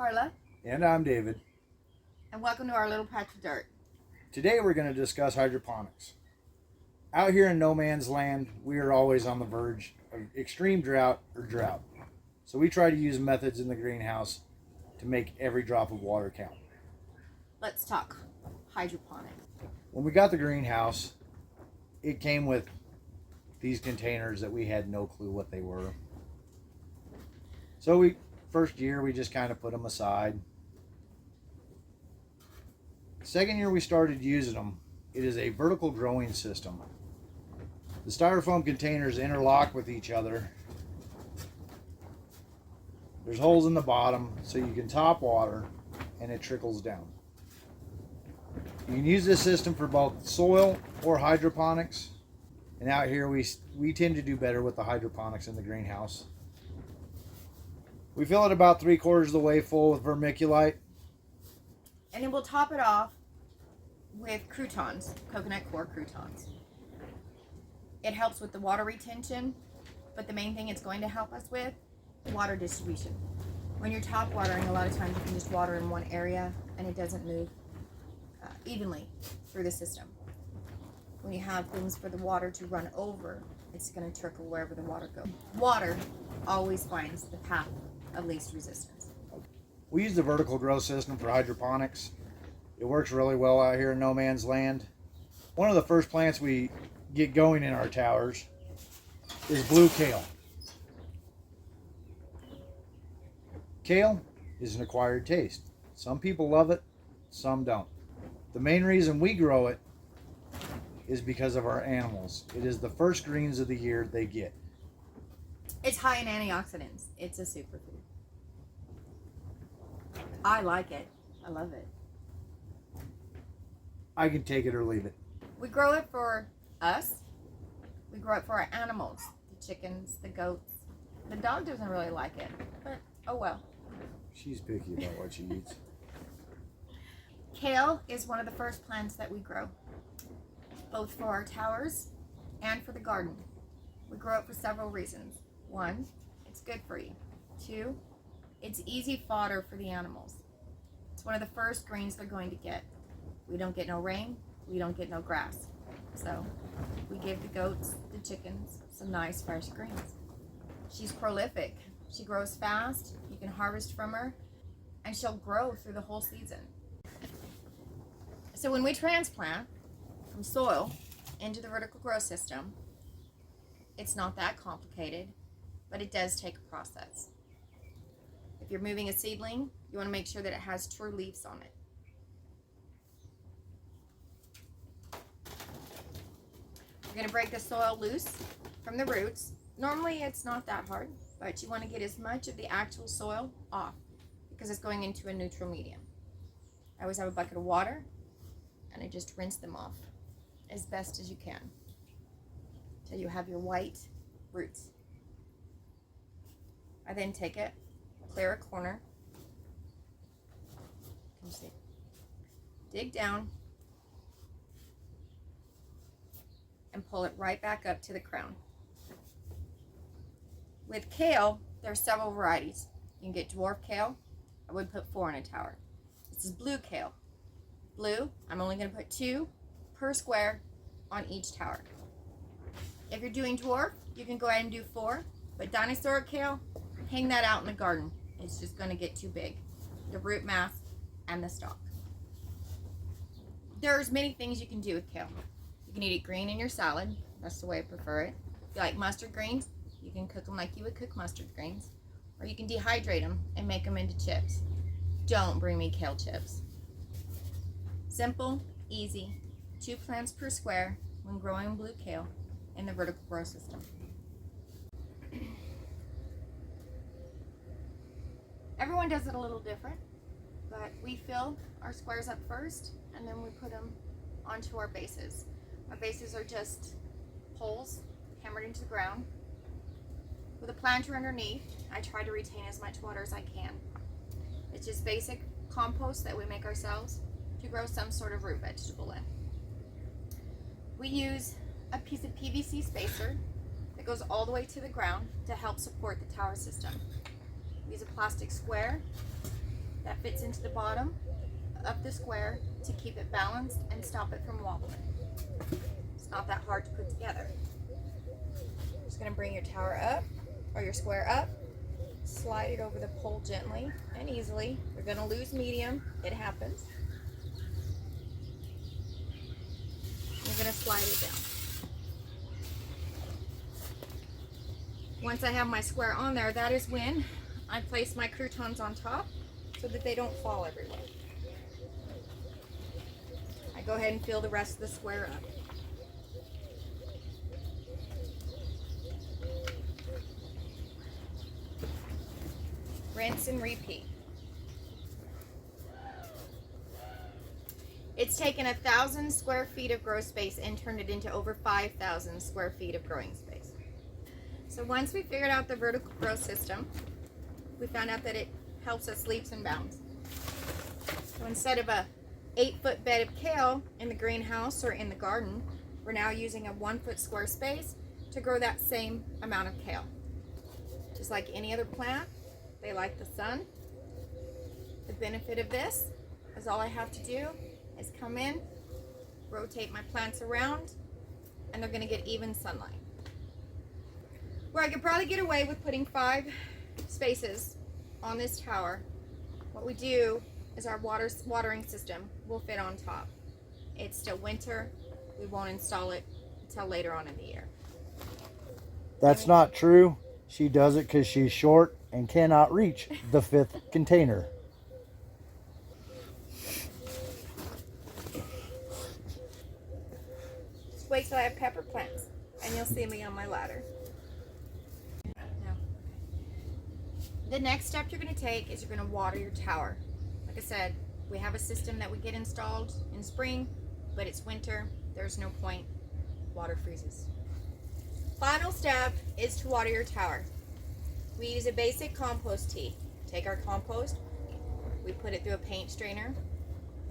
Carla. And I'm David. And welcome to our little patch of dirt. Today we're going to discuss hydroponics. Out here in no man's land, we are always on the verge of extreme drought or drought. So we try to use methods in the greenhouse to make every drop of water count. Let's talk hydroponics. When we got the greenhouse, it came with these containers that we had no clue what they were. So first year we just kind of put them aside. Second year we started using them. It is a vertical growing system. The styrofoam containers interlock with each other. There's holes in the bottom so you can top water and it trickles down. You can use this system for both soil or hydroponics. And out here we tend to do better with the hydroponics in the greenhouse. We fill it about 3/4 of the way full with vermiculite. And then we'll top it off with croutons, coconut coir croutons. It helps with the water retention, but the main thing it's going to help us with, water distribution. When you're top watering, a lot of times you can just water in one area and it doesn't move evenly through the system. When you have things for the water to run over, it's going to trickle wherever the water goes. Water always finds the path of least resistance. We use the vertical grow system for hydroponics. It works really well out here in no man's land. One of the first plants we get going in our towers is blue kale. Kale is an acquired taste. Some people love it, some don't. The main reason we grow it is because of our animals. It is the first greens of the year they get. It's high in antioxidants. It's a superfood. I like it. I love it. I can take it or leave it. We grow it for us. We grow it for our animals, the chickens, the goats. The dog doesn't really like it, but oh well. She's picky about what she eats. Kale is one of the first plants that we grow, both for our towers and for the garden. We grow it for several reasons. One, it's good for you. Two, it's easy fodder for the animals. It's one of the first greens they're going to get. We don't get no rain, we don't get no grass. So we give the goats, the chickens, some nice fresh greens. She's prolific. She grows fast. You can harvest from her, and she'll grow through the whole season. So when we transplant from soil into the vertical grow system, it's not that complicated, but it does take a process. If you're moving a seedling, you want to make sure that it has true leaves on it. You're going to break the soil loose from the roots. Normally it's not that hard, but you want to get as much of the actual soil off because it's going into a neutral medium. I always have a bucket of water and I just rinse them off as best as you can till you have your white roots. I then take it, clear a corner, you see, dig down and pull it right back up to the crown. With kale, there are several varieties. You can get dwarf kale. I would put 4 in a tower. This is blue kale. Blue, I'm only going to put 2 per square on each tower. If you're doing dwarf, you can go ahead and do 4, but dinosaur kale, hang that out in the garden. It's just going to get too big. The root mass and the stalk. There's many things you can do with kale. You can eat it green in your salad. That's the way I prefer it. If you like mustard greens, you can cook them like you would cook mustard greens. Or you can dehydrate them and make them into chips. Don't bring me kale chips. Simple, easy, 2 plants per square when growing blue kale in the vertical grow system. Everyone does it a little different, but we fill our squares up first and then we put them onto our bases. Our bases are just poles hammered into the ground. With a planter underneath, I try to retain as much water as I can. It's just basic compost that we make ourselves to grow some sort of root vegetable in. We use a piece of PVC spacer that goes all the way to the ground to help support the tower system. We use a plastic square that fits into the bottom of the square to keep it balanced and stop it from wobbling. It's not that hard to put together. Just going to bring your tower up or your square up, slide it over the pole gently and easily. You're going to lose medium, it happens. You're going to slide it down. Once I have my square on there, that is when I place my croutons on top so that they don't fall everywhere. I go ahead and fill the rest of the square up. Rinse and repeat. It's taken 1,000 square feet of grow space and turned it into over 5,000 square feet of growing space. So once we figured out the vertical grow system, we found out that it helps us leaps and bounds. So instead of a 8-foot bed of kale in the greenhouse or in the garden, we're now using a 1-foot square space to grow that same amount of kale. Just like any other plant, they like the sun. The benefit of this is all I have to do is come in, rotate my plants around, and they're going to get even sunlight. Where I could probably get away with putting 5 spaces on this tower, what we do is our watering system will fit on top. It's still winter. We won't install it until later on in the year. That's not true. She does it because she's short and cannot reach the 5th container. Just wait till I have pepper plants and you'll see me on my ladder. The next step you're going to take is you're going to water your tower. Like I said, we have a system that we get installed in spring, but it's winter. There's no point. Water freezes. Final step is to water your tower. We use a basic compost tea. Take our compost, we put it through a paint strainer.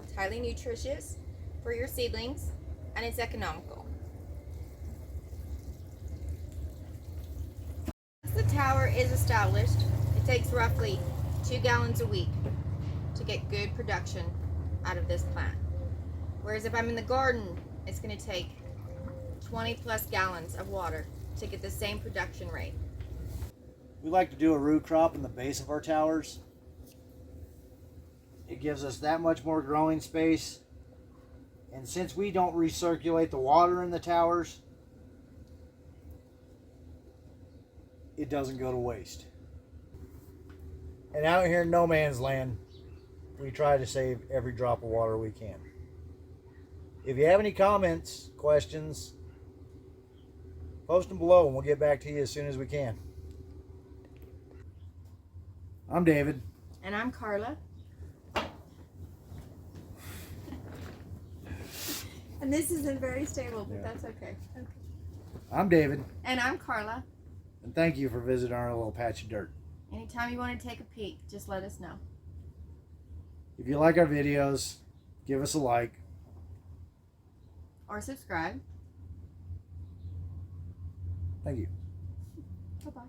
It's highly nutritious for your seedlings, and it's economical. Once the tower is established, it takes roughly 2 gallons a week to get good production out of this plant. Whereas if I'm in the garden, it's going to take 20 plus gallons of water to get the same production rate. We like to do a root crop in the base of our towers. It gives us that much more growing space. And since we don't recirculate the water in the towers, it doesn't go to waste. And out here in no man's land, we try to save every drop of water we can. If you have any comments, questions, post them below and we'll get back to you as soon as we can. I'm David. And I'm Carla. And this isn't very stable, but that's okay. I'm David. And I'm Carla. And thank you for visiting our little patch of dirt. Anytime you want to take a peek, just let us know. If you like our videos, give us a like. Or subscribe. Thank you. Bye-bye.